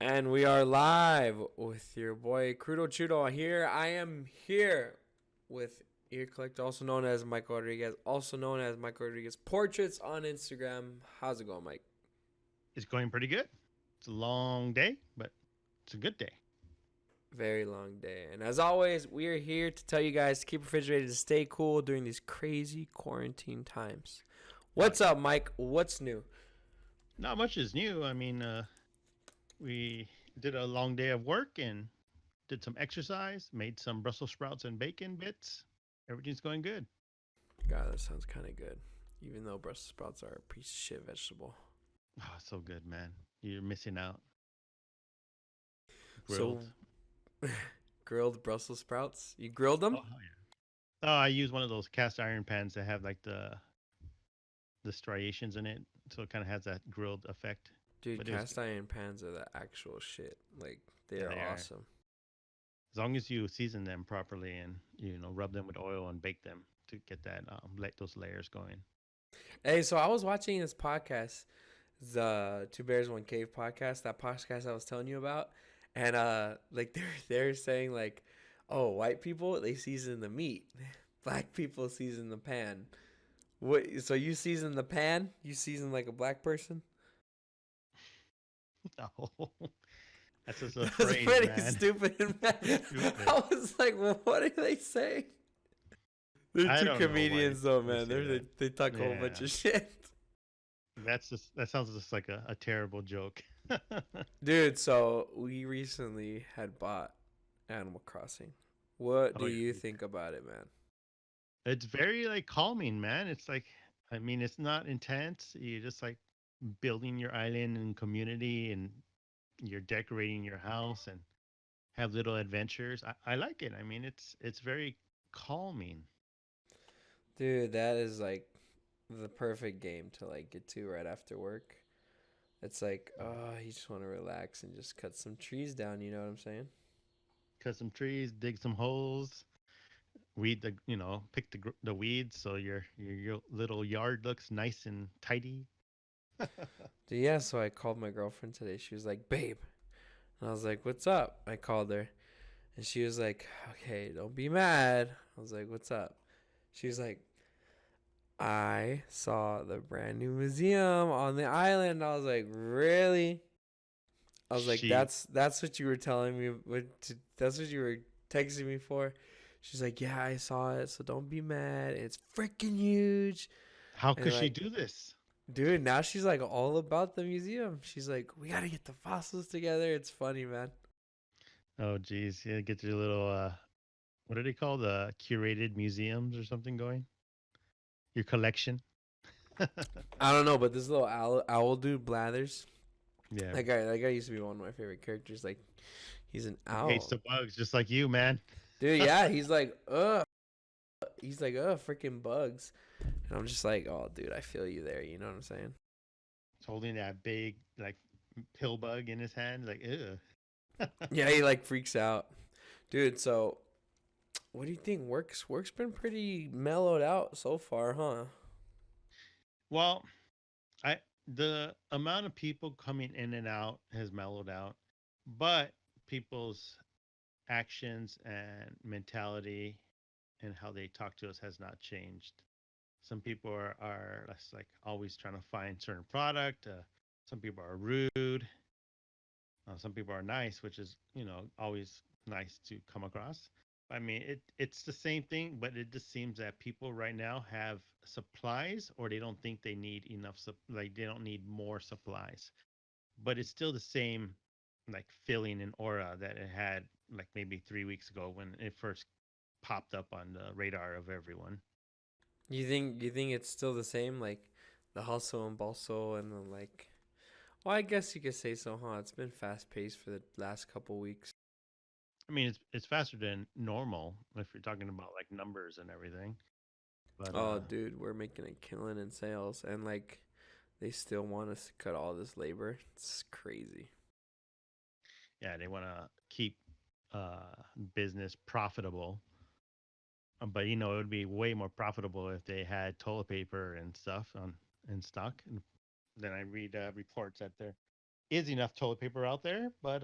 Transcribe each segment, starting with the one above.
And we are live with your boy Crudo Chudo here. I am here with Ear Collector, also known as Mike Rodriguez, also known as Mike Rodriguez Portraits on Instagram. How's it going, Mike? It's going pretty good. It's a long day, but it's a good day. Very long day. And as always, we are here to tell you guys to keep refrigerated to stay cool during these crazy quarantine times. Oh What's yeah. up, Mike? What's new? Not much is new. We did a long day of work and did some exercise, made some Brussels sprouts and bacon bits. Everything's going good. God, that sounds kind of good. Even though Brussels sprouts are a piece of shit vegetable. Oh, so good, man. You're missing out. So, Grilled. grilled Brussels sprouts? You grilled Oh them? yeah. Oh, I use one of those cast iron pans that have like the striations in it, so it kind of has that grilled effect. Dude, But it was cast good. iron pans are the actual shit. Like, they Yeah, are they are. awesome. As long as you season them properly and rub them with oil and bake them to get that let those layers going. Hey, so I was watching this podcast, the Two Bears One Cave podcast, that podcast I was telling you about, and like they're saying like, oh, white people they season the meat, black people season the pan. What? So you season the pan? You season like a black person? No, that's just a That's phrase, pretty man. stupid, man. Stupid. I was like, well, what are they saying? They're I two don't know why comedians though, they man. say that. They talk a whole bunch Yeah, of shit. that sounds just like a terrible joke. Dude, so we recently had bought Animal Crossing. What do Oh yeah, you me too. think about it, man? It's very like calming, man. It's like it's not intense. You're just like building your island and community, and you're decorating your house and have little adventures. I like it. It's very calming. Dude, that is like the perfect game to like get to right after work. It's like, oh, you just want to relax and just cut some trees down, you know what I'm saying? Cut some trees, dig some holes, weed pick the weeds so your little yard looks nice and tidy. Dude, yeah, so I called my girlfriend today. She was like, "Babe." And I was like, "What's up?" I called her and she was like, "Okay, don't be mad." I was like, "What's up?" She was like, I saw the brand new museum on the island. I was like, really? I was like, She that's what you were telling me. That's what you were texting me for. She's like, yeah, I saw it. So don't be mad. It's freaking huge. How And could she like, do this? dude, now she's like all about the museum. She's like, we gotta get the fossils together. It's funny, man. Oh geez, yeah, get your little what are they called? Curated museums or something going? Your collection? I don't know, but this little owl dude Blathers. Yeah. That guy used to be one of my favorite characters. Like, he's an He hates owl, the bugs just like you, man. dude. Yeah, he's like, ugh. He's like, oh, freaking bugs. And I'm just like, oh, dude, I feel you there. You know what I'm saying? He's holding that big like pill bug in his hand, like ew. Yeah, he like freaks out, dude. So, what do you think? Work's been pretty mellowed out so far, huh? Well, I the amount of people coming in and out has mellowed out, but people's actions and mentality and how they talk to us has not changed. Some people are less like always trying to find certain product. Some people are rude. Some people are nice, which is always nice to come across. It's the same thing, but it just seems that people right now have supplies, or they don't think they need enough. Like they don't need more supplies, but it's still the same like feeling and aura that it had like maybe 3 weeks ago when it first popped up on the radar of everyone. You think it's still the same, like the hustle and bustle, and then like, well, I guess you could say so, huh? It's been fast paced for the last couple weeks. It's faster than normal if you're talking about like numbers and everything. But Oh, dude, we're making a killing in sales, and like, they still want us to cut all this labor. It's crazy. yeah, they want to keep uh, business profitable. But it would be way more profitable if they had toilet paper and stuff on in stock. then I read reports that there is enough toilet paper out there, but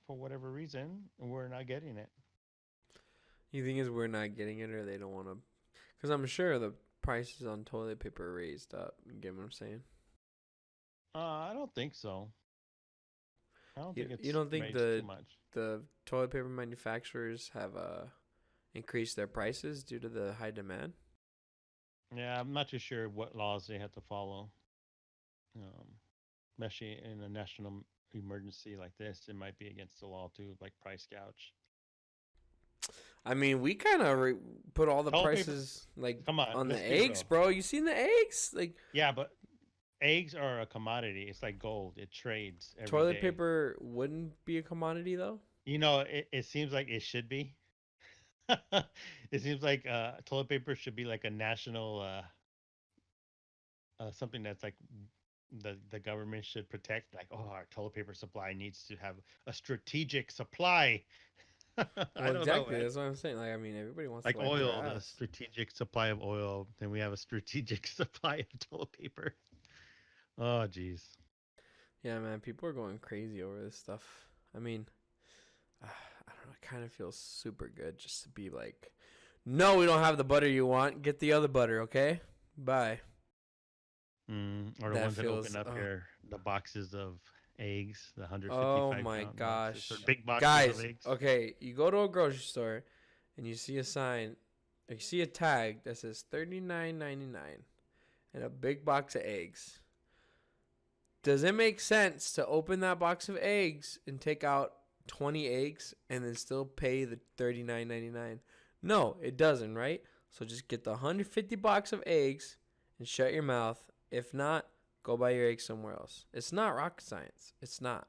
for whatever reason, we're not getting it. You think is we're not getting it, or they don't want to? Because I'm sure the prices on toilet paper are raised up. You get what I'm saying? I don't think so. I don't think You it's don't think raised too much. the toilet paper manufacturers have increased their prices due to the high demand? Yeah, I'm not too sure what laws they have to follow. Um, Especially in a national emergency like this, it might be against the law to like price gouge. I mean, we kind of put all the Toilet paper. prices like Come on, on the let's be eggs, real. bro. You seen the eggs? Like Yeah, but eggs are a commodity. It's like gold. It trades every toilet day. paper wouldn't be a commodity though. It seems like it should be. It seems like toilet paper should be like a national something that's like the government should protect. Like, oh, our toilet paper supply needs to have a strategic supply. I Well, don't know, exactly. man. That's what I'm saying. Like, I mean, everybody wants to Like wipe their oil, the ass. strategic supply of oil. Then we have a strategic supply of toilet paper. Oh, jeez. Yeah, man. People are going crazy over this stuff. I mean, I don't know. It kind of feels super good just to be like, no, we don't have the butter you want. Get the other butter, okay? Bye. Or the That ones that feels. open up here, the boxes of eggs, the Oh 155 my count boxes, or gosh, big boxes of guys. eggs. Okay, you go to a grocery store, and you see a sign, you see a tag that says $39.99 and a big box of eggs. Does it make sense to open that box of eggs and take out 20 eggs and then still pay the $39.99? No, it doesn't, right? So just get the 150 box of eggs and shut your mouth. If not, go buy your eggs somewhere else. It's not rocket science. It's not.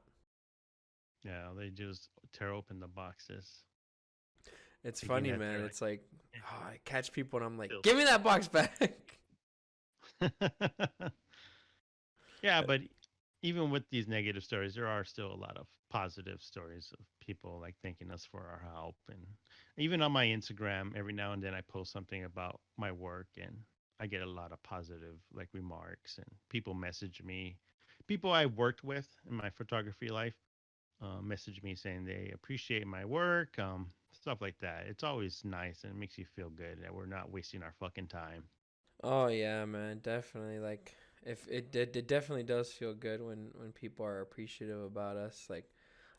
Yeah, they just tear open the boxes, It's thinking funny, that man. they're like It's like I catch people and I'm like, give filthy. me that box back. Yeah, but even with these negative stories, there are still a lot of positive stories of people like thanking us for our help. And even on my Instagram, every now and then I post something about my work, and I get a lot of positive like remarks, and people message me. People I worked with in my photography life message me saying they appreciate my work, stuff like that. It's always nice and it makes you feel good that we're not wasting our fucking time. Oh yeah, man, definitely. Like, if it definitely does feel good when people are appreciative about us. Like,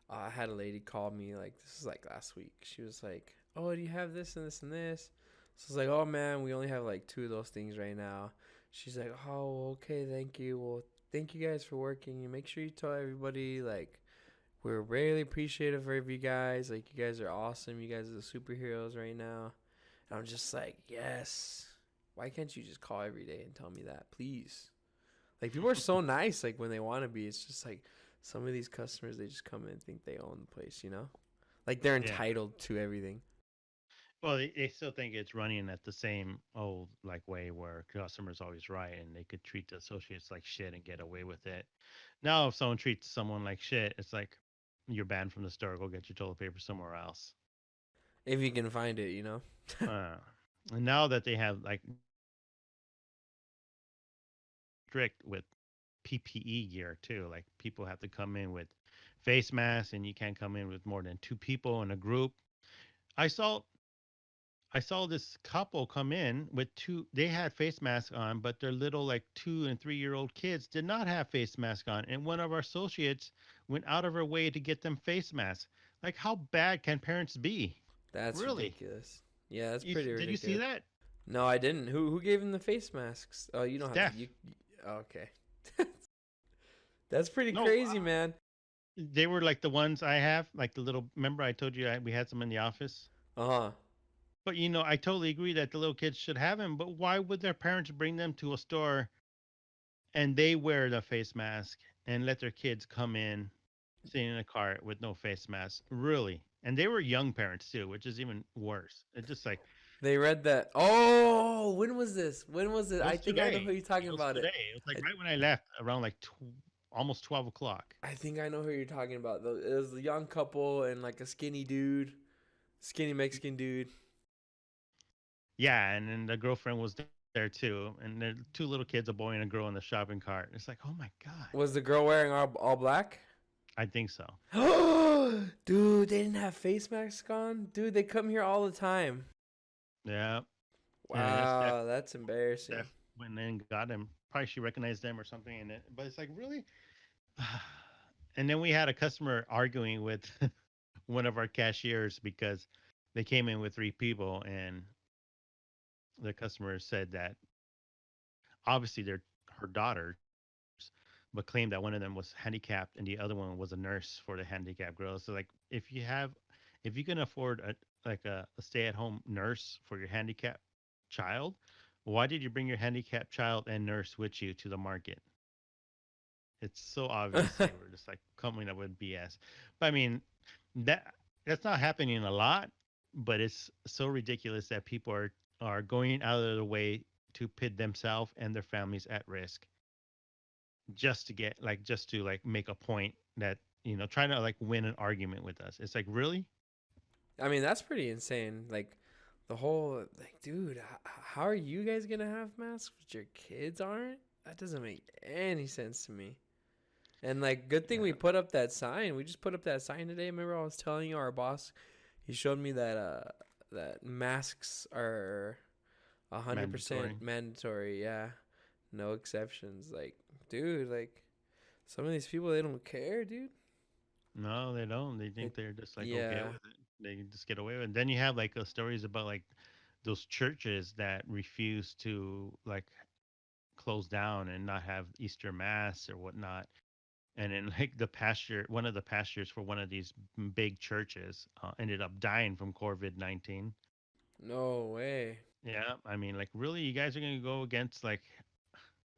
I had a lady call me like this is like last week. She was like, "Oh, do you have this and this and this?" So I was like, "Oh man, we only have like two of those things right now." She's like, "Oh, okay, thank you. Well, thank you guys for working. You make sure you tell everybody like we're really appreciative of you guys. Like, you guys are awesome. You guys are the superheroes right now." And I'm just like, yes. Why can't you just call every day and tell me that, please? Like, people are so nice. Like, when they want to be, it's just like some of these customers, they just come in and think they own the place, you know? Like, they're Yeah. entitled to everything. Well, they still think it's running at the same old like way where customers always right and they could treat the associates like shit and get away with it. Now, if someone treats someone like shit, it's like you're banned from the store. Go get your toilet paper somewhere else. If you can find it, you know? Uh, and now that they have like strict with PPE gear too, like people have to come in with face masks and you can't come in with more than two people in a group. I saw I saw this couple come in with two. They had face masks on, but their little like 2 and 3 year old kids did not have face masks on. And one of our associates went out of her way to get them face masks. Like, how bad can parents be? That's Really? ridiculous. Yeah, that's pretty Did you see ridiculous. that? No, I didn't. Who gave him the face masks? Oh, you don't have to. Steph. Okay. That's pretty No, crazy, man. they were like the ones I have, like the little. Remember, I told you we had some in the office. Uh huh. But I totally agree that the little kids should have them. But why would their parents bring them to a store and they wear the face mask and let their kids come in sitting in a cart with no face mask? Really? And they were young parents too, which is even worse. It's just like They read that. Oh, when was this? When was it? it I was think I know today. who you're talking It was about. today. It was like I, right when I left, around like almost 12 o'clock. I think I know who you're talking about. Though it was a young couple and like a skinny dude, skinny Mexican dude. Yeah, and then the girlfriend was there there too, and there are two little kids, a boy and a girl, in the shopping cart. It's like, oh my god, Was the girl wearing all black? I think so. Dude, they didn't have face masks on. Dude, they come here all the time. Yeah, and his Steph, Wow, that's embarrassing. Steph went in and got him. Probably she recognized them or something in it. But it's like really. And then we had a customer arguing with one of our cashiers because they came in with three people, and the customer said that obviously they're her daughters, but claimed that one of them was handicapped and the other one was a nurse for the handicapped girl. So like if you can afford a stay at home nurse for your handicapped child, why did you bring your handicapped child and nurse with you to the market? It's so obvious they were just like coming up with BS. But I mean that that's not happening a lot, but it's so ridiculous that people are going out of their way to put themselves and their families at risk just to like make a point that trying to like win an argument with us. It's like really. I mean, that's pretty insane. Like, the whole, like, dude, how are you guys going to have masks, but your kids aren't? That doesn't make any sense to me. And, like, good thing we Yeah, put up that sign. We just put up that sign today. Remember, I was telling you, our boss, he showed me that masks are 100% mandatory. mandatory. Yeah. No exceptions. Like, dude, like, some of these people, they don't care, dude. No, they don't. They think It, they're just like okay yeah. with it. They can just get away with it. And then you have like stories about like those churches that refuse to like close down and not have Easter mass or whatnot. And then like one of the pastors for one of these big churches ended up dying from COVID-19. No way. Yeah, I mean, like, really, you guys are gonna go against like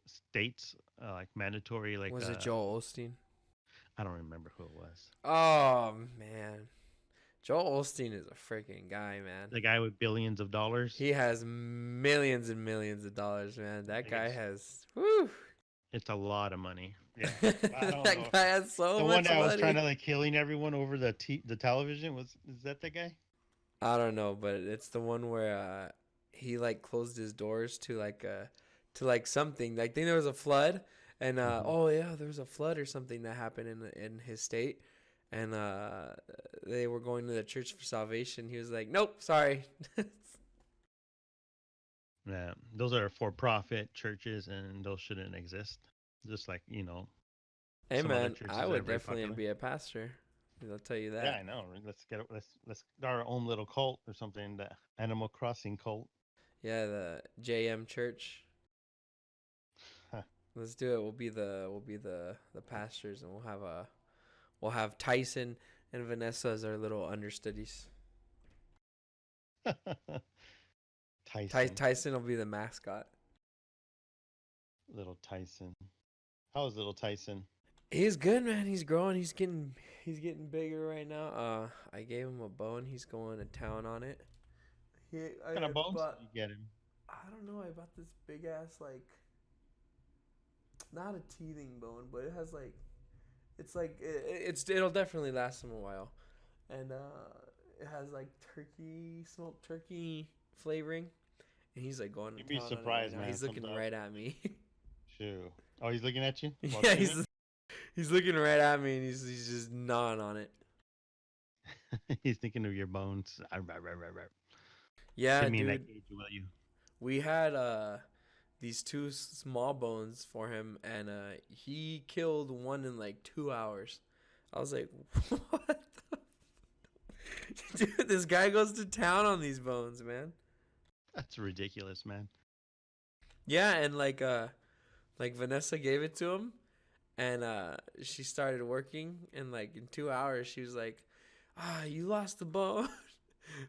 states like mandatory like Was it Joel Osteen? I don't remember who it was. Oh, man. Joel Osteen is a freaking guy, man. The guy with billions of dollars. He has millions and millions of dollars, man. That Like guy has, whew. it's a lot of money. Yeah, I don't know. That guy has so The one much that was trying money. to like killing everyone over the television was is that the guy? I don't know, but it's the one where he like closed his doors to like something. Like, I think there was a flood, and Hmm. oh yeah, there was a flood or something that happened in his state, and they were going to the church for salvation. He was like, nope, sorry. Yeah, those are for-profit churches, and those shouldn't exist. Just like Hey some other man, I churches that are would very definitely popular. be a pastor. I'll tell you Yeah, that. I know. Right? Let's start our own little cult or something. The Animal Crossing cult. Yeah, the JM Church. Let's do it. We'll be the pastors, and we'll have Tyson and Vanessa as our little understudies. Tyson, Tyson will be the mascot. little Tyson. How is little Tyson? He's good, man. He's growing. He's getting bigger right now. I gave him a bone. He's going to town on it. What kind I of bones did bought. you get him? I don't know. I bought this big ass, like, not a teething bone, but it has like, it's like it'll definitely last him a while, and it has like turkey, smoked turkey flavoring, and he's like going to You'd be town on it right surprised, now. man. He's looking Sometimes. right at me. Shoo. Oh, he's looking at you while Yeah, chewing. he's looking right at me, and he's just gnawing on it. He's thinking of your bones. Arr, arr, arr, arr, arr. Yeah, Put me in that dude. cage, will you? We had these two small bones for him, and he killed one in like 2 hours. I was like, what? Dude, this guy goes to town on these bones, man. That's ridiculous, man. Yeah, and like Vanessa gave it to him, and she started working, and like in 2 hours she was like, you lost the bone.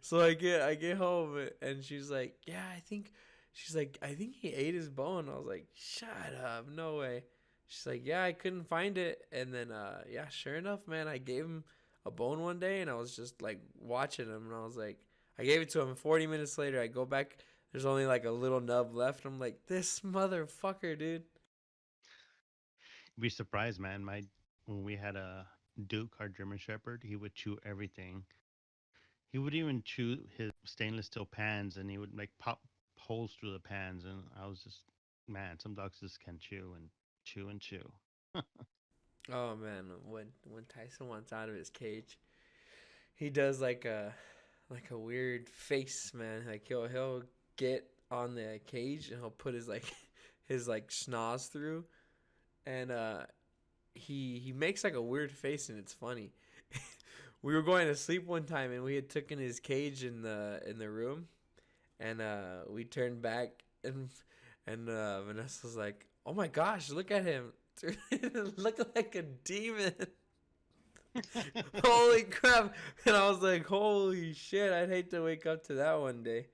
So I get home, and she's like, yeah, I think he ate his bone. I was like, shut up, no way. She's like, yeah, I couldn't find it, and then yeah, sure enough, man, I gave him a bone one day, and I was just like watching him, and I was like, I gave it to him. 40 minutes later, I go back. There's only like a little nub left. I'm like, this motherfucker, dude. You'd be surprised, man. My When we had a Duke, our German Shepherd, he would chew everything. He would even chew his stainless steel pans, and he would like holes through the pans, and I was just, man, some dogs just can chew and chew and chew. Oh man, when Tyson wants out of his cage, he does like a weird face, man. Like he'll get on the cage and he'll put his like his like schnoz through, and he makes like a weird face, and it's funny. We were going to sleep one time, and we had taken his cage in the room, and we turned back, and Vanessa was like, "Oh my gosh, look at him! Look like a demon! Holy crap!" And I was like, "Holy shit! I'd hate to wake up to that one day."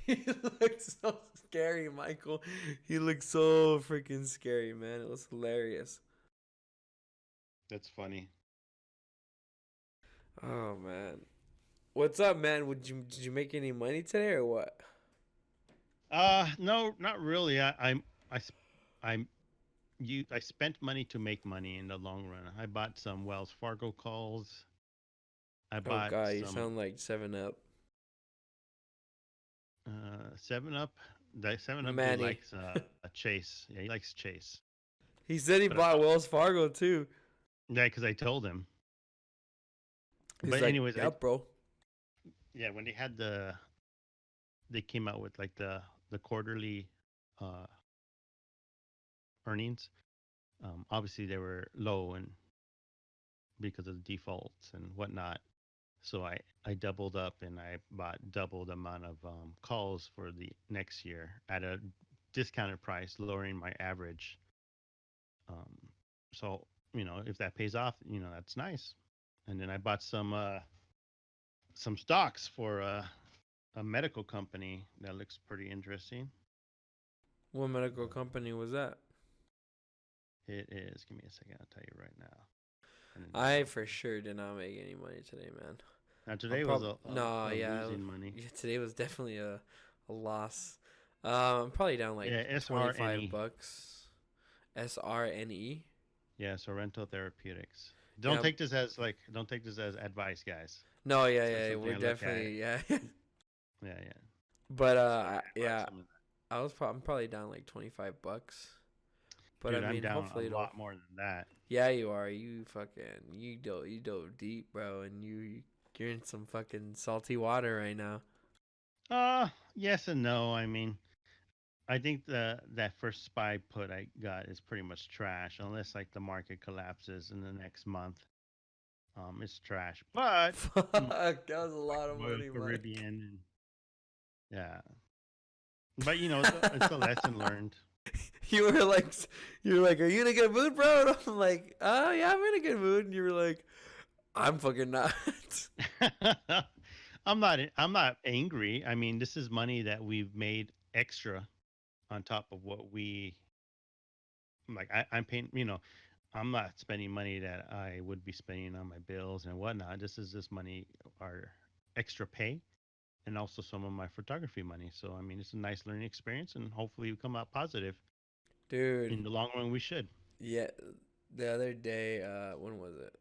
He looked so scary, Michael. He looked so freaking scary, man. It was hilarious. That's funny. Oh man, what's up, man? Did you make any money today or what? No, not really. I, I, I spent money to make money in the long run. I bought some Wells Fargo calls. I Oh bought god, you some sound like 7 Up. 7 Up. The 7 Up dude Manny. likes Chase. Yeah, he likes Chase. He said he But bought Wells Fargo too. yeah, because I told him. He's But like, anyways, "Yeah, bro." yeah, when they came out with like the quarterly uh earnings. Obviously they were low and because of the defaults and whatnot. So I doubled up and I bought double the amount of calls for the next year at a discounted price, lowering my average. Um, so if that pays off, that's nice. And then I bought some stocks for a medical company that looks pretty interesting. What medical Uh, company was that? it is. Give me a second. I'll tell you right now. And then I for sure did not make any money today, man. now I'm today was probably no, a yeah, losing money. yeah. Today was definitely a loss. I'm probably down like Yeah, 25 SRNE. bucks. SRNE. Yeah, Sorrento Therapeutics. Yeah. Don't take this as advice, guys. No, yeah, It's like yeah. something We're I look at. definitely yeah. Yeah, yeah. But So I might buy yeah. some of that. I'm probably down like 25 bucks. But I Dude, I'm mean, down a hopefully it'll. lot more than that. Yeah, you are. You dove deep, bro, and you're in some fucking salty water right now. Yes and no. I mean, I think that first spy put I got is pretty much trash unless like the market collapses in the next month. It's trash. But Fuck, you know, that was a lot of Royal money, Mike. Caribbean and yeah. But it's a lesson learned. You were like, "Are you in a good mood, bro?" And I'm like, "Oh yeah, I'm in a good mood." And you were like, "I'm fucking not." I'm not angry. I mean, this is money that we've made extra on top of what we like. I'm paying. I'm not spending money that I would be spending on my bills and whatnot. This is this money, our extra pay, and also some of my photography money. So I mean, it's a nice learning experience, and hopefully we come out positive. Dude, In the long run, we should. yeah. The other day, when was it?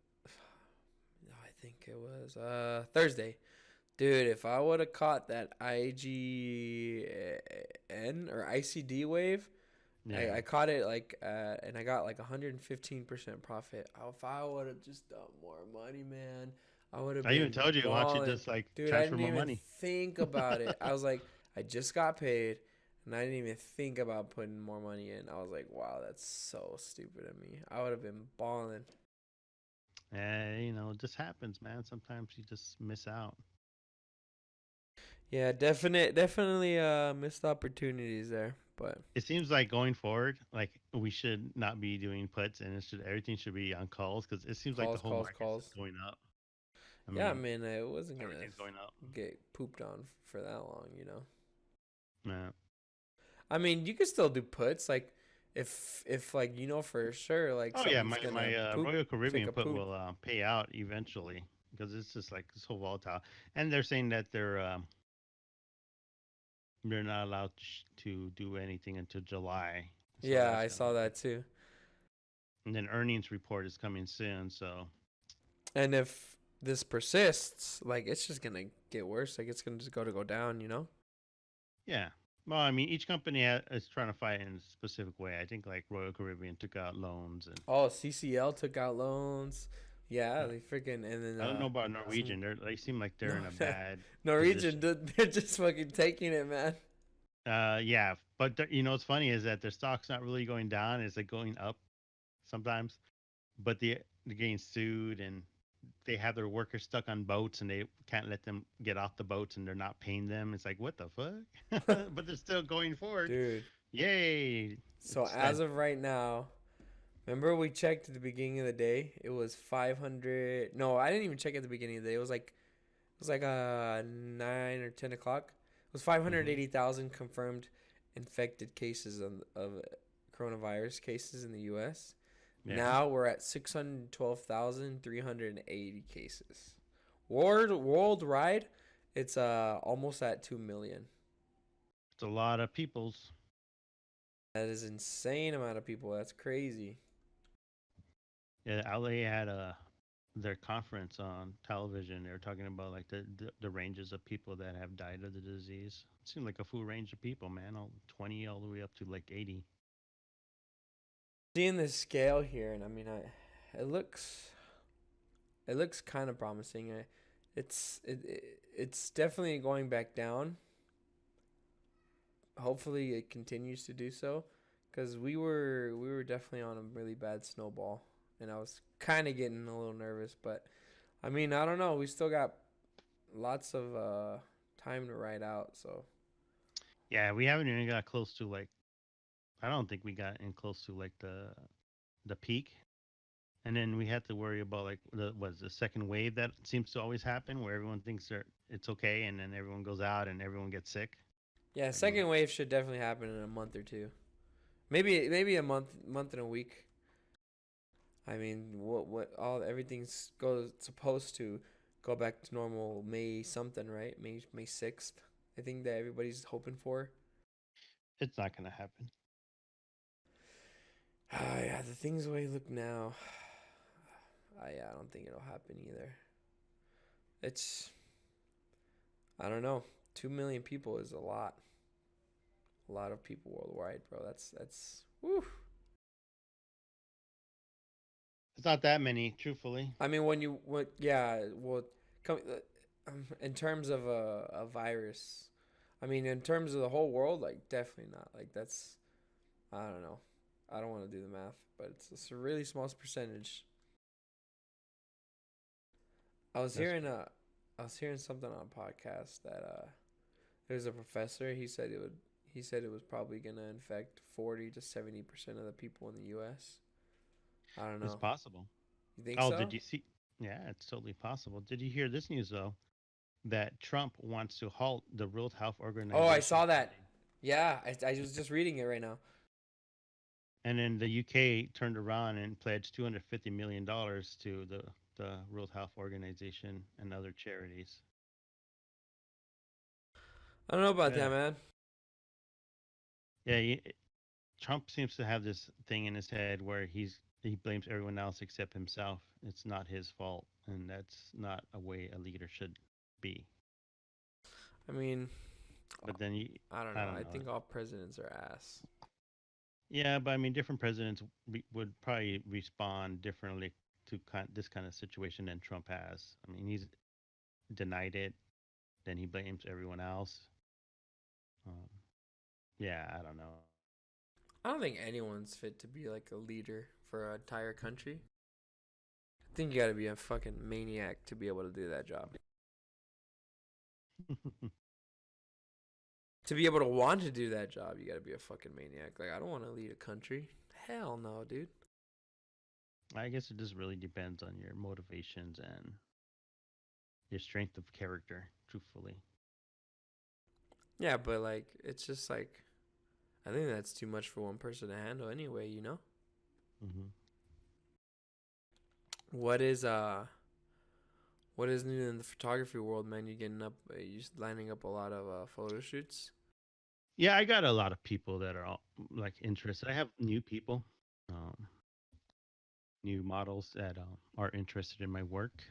I think it was Thursday. Dude, if I would have caught that IGN or ICD wave, Yeah. I caught it and I got like 115% profit. If I would have just done more money, man, I would have I even been told you, why don't you balling. just like Dude, I transfer didn't more even money? think about it. I was like, I just got paid, and I didn't even think about putting more money in. I was like, wow, that's so stupid of me. I would have been balling. It just happens, man. Sometimes you just miss out. Yeah, definitely missed opportunities there, but It seems like going forward, like we should not be doing puts, and everything should be on calls because it seems like the calls, whole calls, market's just calls. going up. I Yeah, I mean, mean, I wasn't gonna everything's going up. get pooped on for that long, you know. Yeah. I mean, you could still do puts, like if like for sure like Oh yeah, something's my gonna poop, Royal take Caribbean a put poop. will pay out eventually because it's just like so volatile, and they're saying that they're not allowed to do anything until July. So Yeah, that's I gonna saw be, that too. and then earnings report is coming soon. So And if this persists, like it's just gonna get worse. Like it's gonna just go down, you know. Yeah. Well, I mean, each company is trying to fight in a specific way. I think like Royal Caribbean took out loans, and Oh, CCL took out loans. Yeah, yeah. they freaking and then I don't know about some Norwegian. They seem like they're no in a bad Norwegian. position. They're just fucking taking it, man. Yeah, but you know what's funny is that their stock's not really going down; it's like going up sometimes. But they're getting sued, and they have their workers stuck on boats, and they can't let them get off the boats, and they're not paying them. It's like what the fuck? But they're still going forward. Dude. Yay! So It's that. as of right now, remember we checked at the beginning of the day. It was 500. No, I didn't even check at the beginning of the day. It was like 9 or 10 o'clock. It was Hmm. 580,000 confirmed infected cases of coronavirus cases in the U.S. Yeah, Now we're at 612,380 cases. Worldwide, it's almost at 2 million. it's a lot of peoples. That is insane amount of people. That's crazy. Yeah, LA had their conference on television. They were talking about like the ranges of people that have died of the disease. It seemed like a full range of people, man. 20 all the way up to like 80. Seeing this scale here, and I mean, it looks it looks kind of promising. It's definitely going back down. Hopefully, it continues to do so, because we were definitely on a really bad snowball, and I was kind of getting a little nervous. But I mean, I don't know. We still got lots of time to ride out. So Yeah, we haven't even got close to like I don't think we got in close to like the peak. And then we had to worry about like the second wave that seems to always happen where everyone thinks it's okay and then everyone goes out and everyone gets sick. yeah, Like second wave should definitely happen in a month or two. Maybe a month and a week. I mean, what all everything's goes supposed to go back to normal May something, right? May 6th. I think that everybody's hoping for. it's not gonna happen. Yeah, the things the way they look now. Yeah, I don't think it'll happen either. It's I don't know. 2 million people is a lot. A lot of people worldwide, bro. That's woo. It's not that many, truthfully. I mean, yeah, well, in terms of a virus, I mean, in terms of the whole world, like definitely not. Like that's I don't know. I don't want to do the math, but it's a really small percentage. I was That's hearing true. I was hearing something on a podcast that there's a professor. He said it was probably gonna infect 40 to 70% of the people in the U.S. I don't It's know. possible. You think Oh, so? did you see? Yeah, it's totally possible. Did you hear this news though? That Trump wants to halt the World Health Oh, I Organization saw that. funding. Yeah, I was just reading it right now. And then the UK turned around and pledged $250 million to the World Health Organization and other charities. I don't know about that, Yeah, man. yeah. Trump seems to have this thing in his head where he blames everyone else except himself. It's not his fault, and that's not a way a leader should be. I mean, But then I don't I know. don't I know. think all presidents are ass. Yeah, but I mean, different presidents would probably respond differently to this kind of situation than Trump has. I mean, he's denied it, then he blames everyone else. Um, yeah, I don't know. I don't think anyone's fit to be like a leader for an entire country. I think you got to be a fucking maniac to be able to do that job. To be able to want to do that job, you got to be a fucking maniac. Like I don't want to lead a country. Hell no, dude. I guess it just really depends on your motivations and your strength of character, truthfully. Yeah, but like it's just like I think that's too much for one person to handle anyway, you know? Hmm. What is what is new in the photography world, man? You getting up you just lining up a lot of photo shoots? Yeah, I got a lot of people that are all, like interested. I have new people, um, new models that are interested in my work,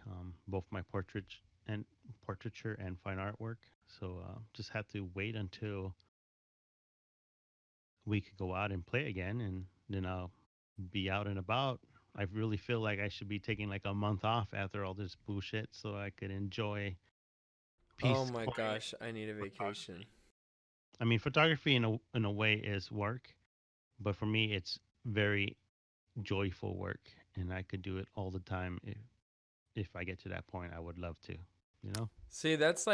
both my portraiture and fine artwork. So just have to wait until we could go out and play again, and then I'll be out and about. I really feel like I should be taking like a month off after all this bullshit so I could enjoy Oh peace, my quiet, gosh, I need a photography. vacation. I mean, photography in a way is work, but for me, it's very joyful work, and I could do it all the time if I get to that point. I would love to, you know. See, that's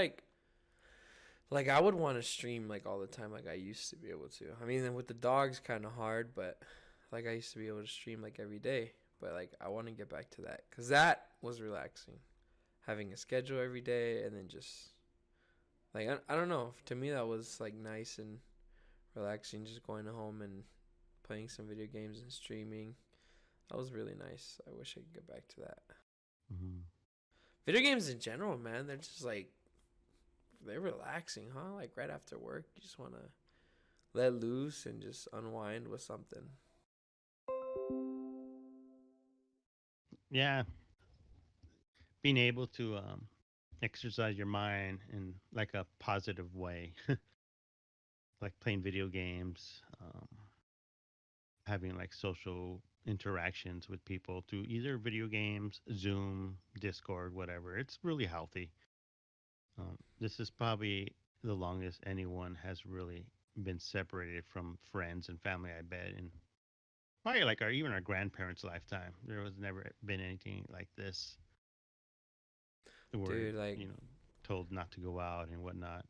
like I would want to stream like all the time, like I used to be able to. I mean, with the dogs, kind of hard, but like I used to be able to stream like every day. But like I want to get back to that because that was relaxing, having a schedule every day and then just like I don't know. To me, that was like nice and relaxing, just going home and playing some video games and streaming. That was really nice. I wish I could get back to that. Hmm. Video games in general, man, they're just like they're relaxing, huh? Like right after work, you just want to let loose and just unwind with something. Yeah, being able to exercise your mind in like a positive way, like playing video games, having like social interactions with people through either video games, Zoom, Discord, whatever. It's really healthy. This is probably the longest anyone has really been separated from friends and family, I bet. And probably like even our grandparents' lifetime, there was never been anything like this where, Dude, like told not to go out and whatnot.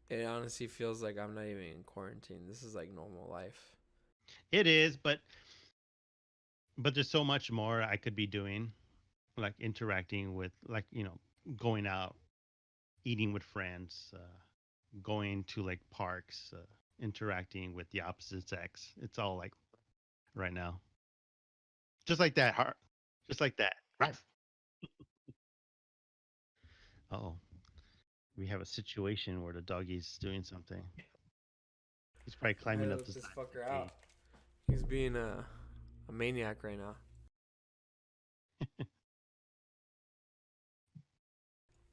it honestly feels like I'm not even in quarantine. This is like normal life. It is, but there's so much more I could be doing, like interacting with, like, going out, eating with friends, going to like parks, interacting with the opposite sex. It's all like right now, just like that. Just like that. Right. Oh, we have a situation where the doggy's doing something. He's probably I had climbing to up the let side this of fucker the out. gate. He's being a maniac right now.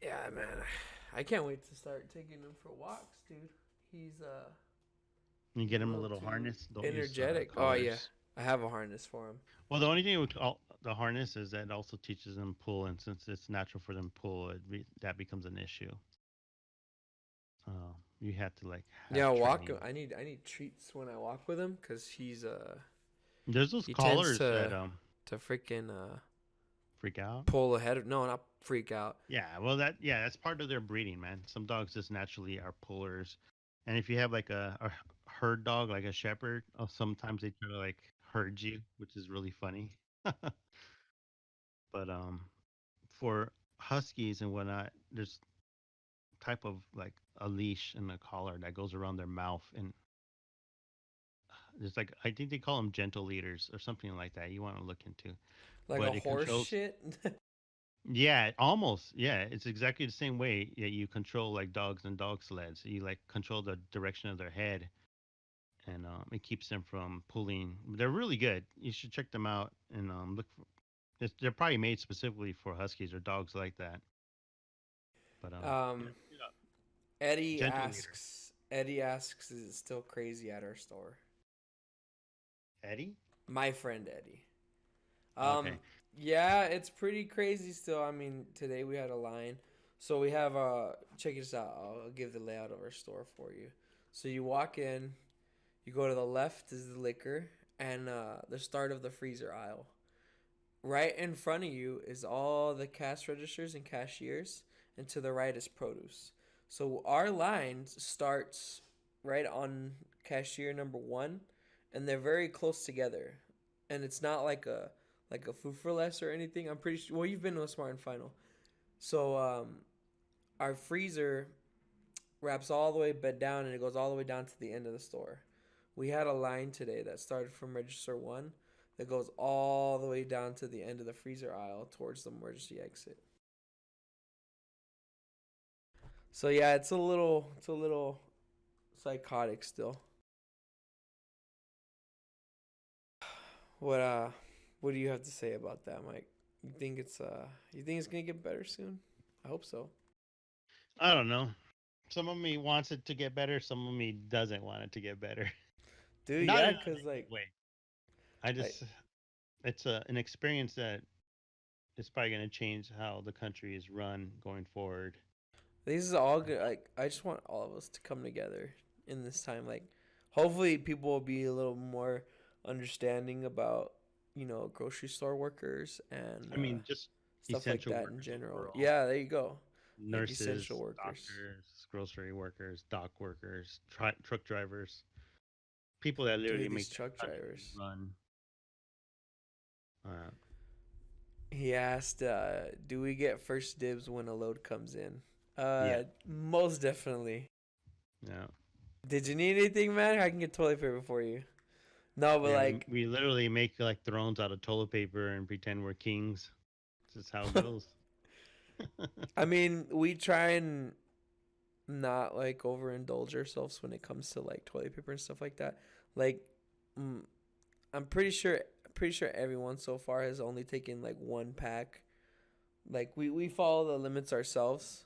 Yeah, man. I can't wait to start taking him for walks, dude. He's You he's get a him a little little too harness. Don't use energetic. Oh yeah, collars. I have a harness for him. Well, the only thing with the harness is that it also teaches them pull, and since it's natural for them to pull, that becomes an issue. You have to like Yeah, have walk. training. I need treats when I walk with him because There's those he tends collars that to freaking freak out. pull ahead. No, not freak out. Yeah, well that's part of their breeding, man. Some dogs just naturally are pullers, and if you have like a herd dog, like a shepherd, sometimes they try to like herd you, which is really funny. But for huskies and whatnot, there's type of like a leash and a collar that goes around their mouth, and there's like I think they call them gentle leaders or something like that. You want to look into, Like a but it horse controls. shit. Yeah, almost. Yeah, it's exactly the same way. Yeah, you control like dogs and dog sleds. You like control the direction of their head, and it keeps them from pulling. They're really good. You should check them out and look for. They're probably made specifically for huskies or dogs like that. But um, yeah, Eddie gentle leader. asks. Eddie asks, is it still crazy at our store? Eddie. My friend Eddie. Um, Okay. yeah, it's pretty crazy still. I mean, today we had a line. So we have check this out. I'll give the layout of our store for you. So you walk in, you go to the left is the liquor and the start of the freezer aisle. Right in front of you is all the cash registers and cashiers, and to the right is produce. So our line starts right on cashier number 1, and they're very close together. And it's not like a food for less or anything. I'm pretty sure. Well, you've been to a Smart and Final. So our freezer wraps all the way bed down, and it goes all the way down to the end of the store. We had a line today that started from register 1 that goes all the way down to the end of the freezer aisle towards the emergency exit. So yeah, it's a little psychotic still. What uh what do you have to say about that, Mike? You think it's going to get better soon? I hope so. I don't know. Some of me wants it to get better. Some of me doesn't want it to get better. Dude, Not yeah, in a cause negative like, way. I like just it's an experience that is probably going to change how the country is run going forward. this is all good. Like, I just want all of us to come together in this time. Like, hopefully, people will be a little more understanding about, grocery store workers and I mean, just stuff like essential that in workers general. overall. Yeah, there you go. Like essential Nurses, workers. doctors, grocery workers, dock workers, truck drivers, people that literally Dude, these make truck that country drivers. run. Uh, He asked, "Do we get first dibs when a load comes in?" yeah, Most definitely. yeah, Did you need anything, man? I can get toilet paper for you. No, but yeah. We like, we literally make like thrones out of toilet paper and pretend we're kings. This is how it goes. I mean, we try and not like overindulge ourselves when it comes to like toilet paper and stuff like that. Like, mm, I'm pretty sure everyone so far has only taken like one pack. Like we follow the limits ourselves,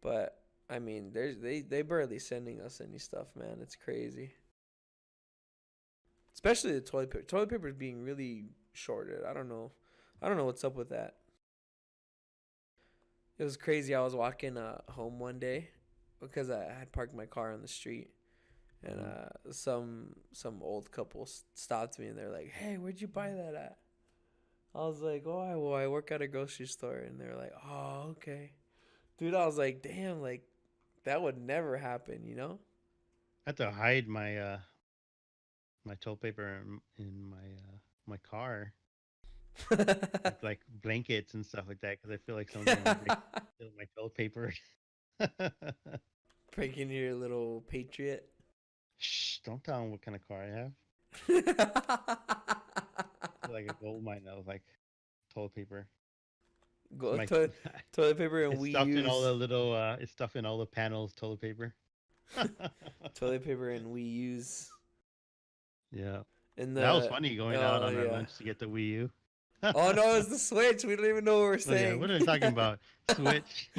but I mean, they barely sending us any stuff, man. It's crazy. Especially the toilet paper. Toilet paper is being really shorted. I don't know. I don't know what's up with that. It was crazy. I was walking home one day because I had parked my car on the street, and Mhm. some old couple stopped me and they're like, "Hey, where'd you buy that at?" I was like, "Oh, I work at a grocery store," and they're like, "Oh, okay." Dude, I was like, "Damn, like that would never happen, you know?" I have to hide my toilet paper in my car with like blankets and stuff like that because I feel like someone's gonna break steal my toilet paper. Breaking your little patriot. Shh! Don't tell them what kind of car I have. Feel like a gold mine of like toilet paper. Go My toilet paper and it's we stuffed in all use the little it's stuffed in all the panels toilet paper. toilet paper and we use Yeah, in that was the funny going out oh on our yeah. lunch to get the Wii U. Oh no, it's the Switch. We don't even know what we're Oh yeah, saying. what are we talking about? Switch.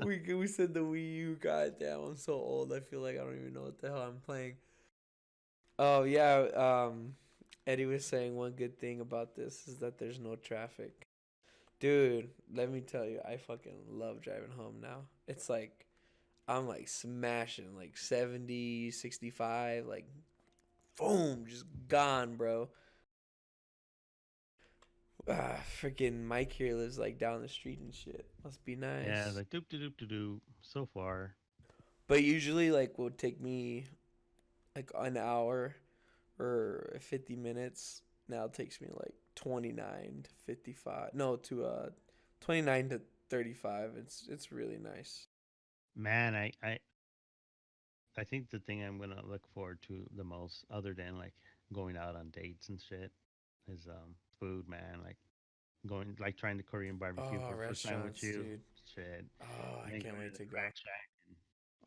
We said the Wii U. Goddamn, I'm so old. I feel like I don't even know what the hell I'm playing. Oh yeah, Eddie was saying one good thing about this is that there's no traffic. Dude, let me tell you, I fucking love driving home now. It's like I'm like smashing like 70, 65, like boom, just gone, bro. Freaking Mike here lives like down the street and shit. Must be Yeah, nice. like doop doop doop doop. So far, But usually like would take me like an hour or 50 minutes. Now it takes me like 29 to 55. No, to 29 to 35. It's really nice. man, I think the thing I'm gonna look forward to the most, other than like going out on dates and shit, is food, man. Like going like trying the Korean barbecue Oh, for the first time with restaurants, you, dude. shit, Oh, and I then can't going to wait the to go. crack shack and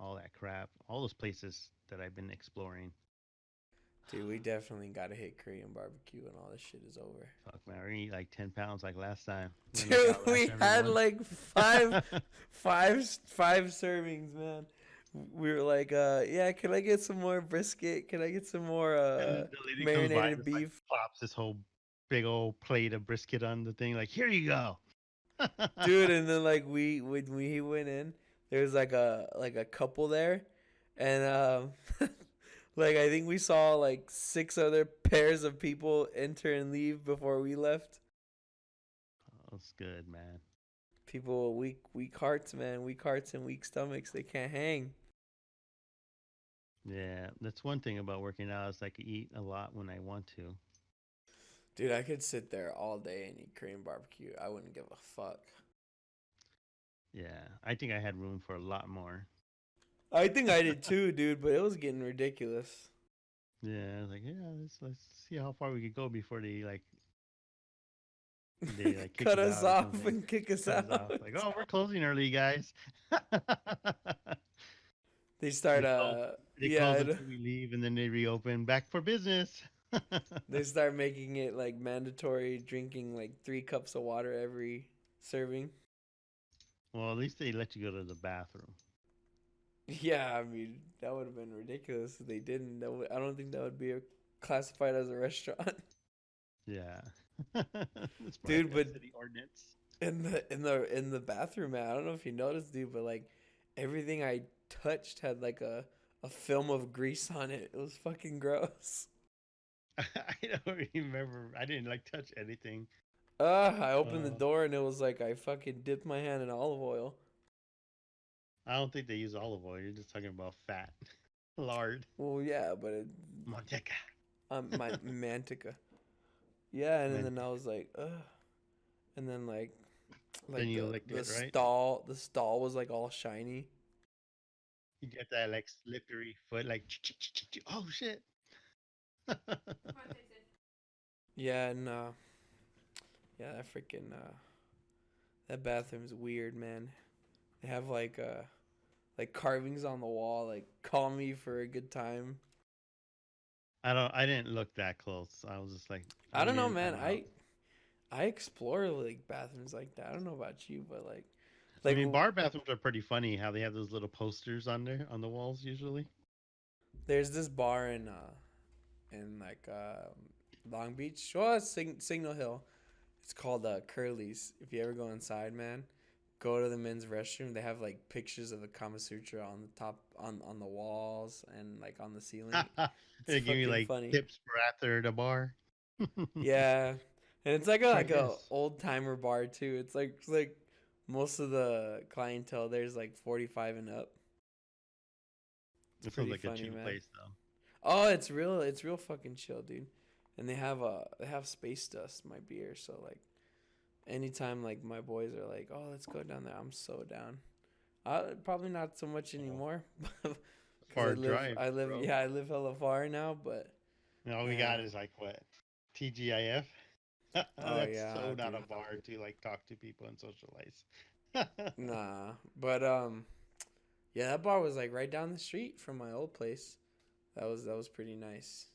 all that crap, all those places that I've been exploring. Dude, we definitely got to hit Korean barbecue when all this shit is over. Fuck man, we're gonna eat like 10 pounds like last time. We're gonna Dude, outlast we had everyone. like five servings, man. We were like, yeah, can I get some more brisket? Can I get some more And then the lady comes by and marinated just like beef? plops this whole big old plate of brisket on the thing, like here you go. Dude, and then like we when we went in, there was like a couple there, and like I think we saw like six other pairs of people enter and leave before we left. That's good, man. People weak hearts, man, weak hearts and weak stomachs. They can't hang. Yeah, that's one thing about working out is I can eat a lot when I want to. Dude, I could sit there all day and eat Korean barbecue. I wouldn't give a fuck. Yeah, I think I had room for a lot more. I think I did too, dude, but it was getting ridiculous. Yeah, I was like, yeah, let's see how far we could go before they kick Cut us us out or off something. and kick us Cut us off. out. Like, oh, we're closing early, guys. They start they close. They close yeah, until we leave, and then they reopen. Back for business. they start making it like mandatory drinking like 3 cups of water every serving. Well, at least they let you go to the bathroom. Yeah, I mean that would have been ridiculous if they didn't. I don't think that would be classified as a restaurant, Yeah. It's probably dude. like a But city ordinance. in the bathroom, man, I don't know if you noticed, dude, but like everything I touched had like a film of grease on it. It was fucking gross. I don't remember. I didn't like touch anything. I opened the Uh, door and it was like I fucking dipped my hand in olive oil. I don't think they use olive oil. You're just talking about fat, lard, Well, yeah, but manteca. my mantica. Yeah, and Man, then I was like, ugh. And then then like you the licked the it, right? stall was like all shiny. You get that like slippery foot, like oh shit. Yeah, and yeah, that bathroom's weird, man. They have like carvings on the wall, like call me for a good time. I don't. I didn't look that close. I was just like, I don't I'm know, in. man. I'm out. I explore like bathrooms like that. I don't know about you, but I like mean, bar bathrooms are pretty funny. How they have those little posters on there on the walls usually. there's this bar in Long Beach, well, it's Signal Hill. It's called Curly's. If you ever go inside, man, go to the men's restroom. They have like pictures of the Kama Sutra on the top on the walls and like on the ceiling. It's They give you fucking like funny. tips for after the bar. Yeah, and it's Try like a this. old timer bar too. It's like most of the clientele there's like 45 and up. It's It sounds pretty like a funny, chill man. place though. Oh, it's real fucking chill, dude. And they have space dust my beer, so like anytime like my boys are like, "Oh, let's go down there," I'm so down. Probably not so much Oh, anymore, because far drive, bro. I live hella far now. But And all we got man, is like what TGIF. oh That's yeah, so not a dude, bar to like talk to people and socialize. nah. But yeah, that bar was like right down the street from my old place. That was pretty nice.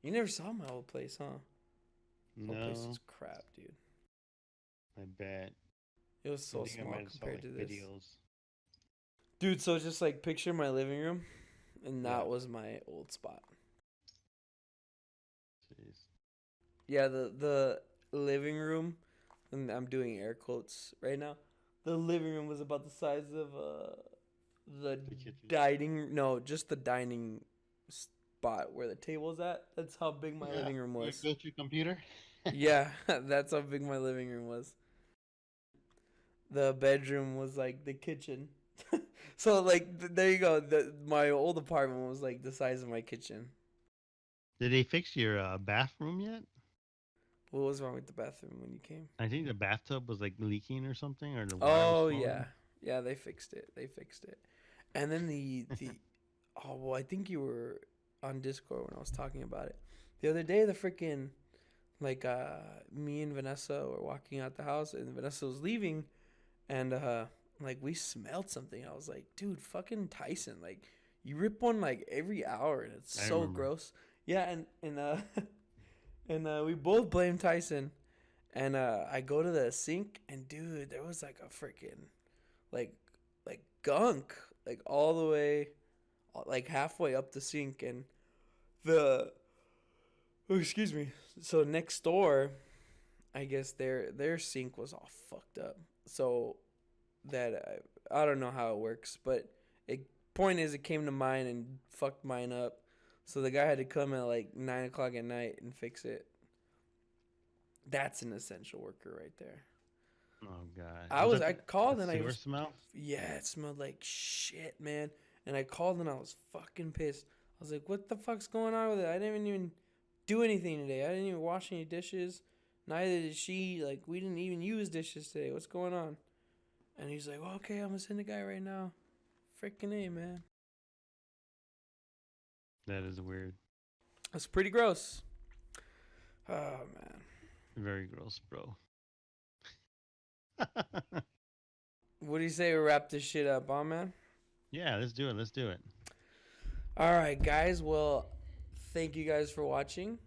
You never saw my old place, huh? Old place No, was crap, dude. I bet. It was I so think I small might have saw compared like to this. videos. Dude, so just like picture my living room, and Yeah. that was my old spot. Jeez. Yeah, the living room, and I'm doing air quotes right now. The living room was about the size of the The kitchen. dining, no, just the dining spot where the table's at. That's how big my Yeah. living room Your was. go-to computer. Yeah, that's how big my living room was. The bedroom was like the kitchen. So like there you go. My old apartment was like the size of my kitchen. Did they fix your bathroom yet? What was wrong with the bathroom when you came? I think the bathtub was like leaking or something, or the water was Oh flowing. yeah, yeah. They fixed it. They fixed it. And then the oh well, I think you were on Discord when I was talking about it the other day. The freaking like me and Vanessa were walking out the house, and Vanessa was leaving, and like we smelled something. I was like, dude, fucking Tyson, like you rip one like every hour, and it's I so remember. gross. Yeah, and and we both blame Tyson. And I go to the sink, and dude, there was like a freaking like like gunk like all the way like halfway up the sink, and the oh, excuse me. So next door, I guess their sink was all fucked up. So that I don't know how it works, but it point is it came to mine and fucked mine up. So the guy had to come at like 9 o'clock at night and fix it. That's an essential worker right there. Oh god, I was was that I the called and I sewer was smell? yeah, it smelled like shit, man. And I called and I was fucking pissed. I was like, "What the fuck's going on with it? I didn't even do anything today. I didn't even wash any dishes. Neither did she. Like, we didn't even use dishes today. What's going on?" And he's like, well, "Okay, I'm gonna send the guy right now." Freaking A, man. That is weird. That's pretty gross. Oh man. Very gross, bro. What do you say we wrap this shit up, huh, man? Yeah, let's do it. Let's do it. All right, guys. Well, thank you guys for watching.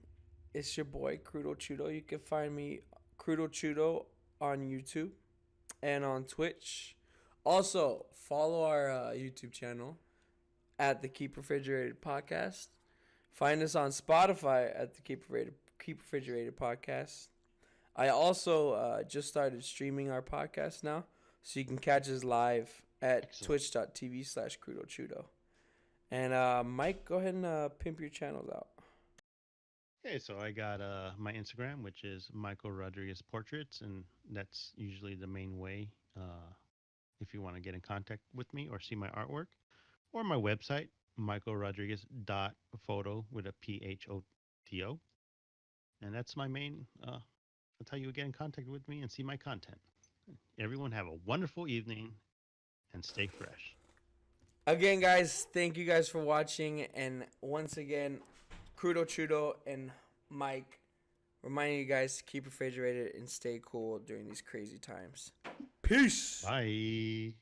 It's your boy Crudo Chudo. You can find me Crudo Chudo on YouTube and on Twitch. Also, follow our YouTube channel at the Keep Refrigerated Podcast. Find us on Spotify at the Keep Refrigerated Podcast. I also just started streaming our podcast now, so you can catch us live at twitch.tv/crudochudo. And Mike, go ahead and pimp your channels out. Okay, so I got my Instagram, which is Michael Rodriguez Portraits, and that's usually the main way if you want to get in contact with me or see my artwork, or my website, michaelrodriguez.photo with a PHOTO. And that's my main, that's how you would get in contact with me and see my content. Everyone have a wonderful evening and stay fresh. Again, guys, thank you guys for watching. And once again, Crudo Chudo and Mike reminding you guys to keep refrigerated and stay cool during these crazy times. Peace. Bye.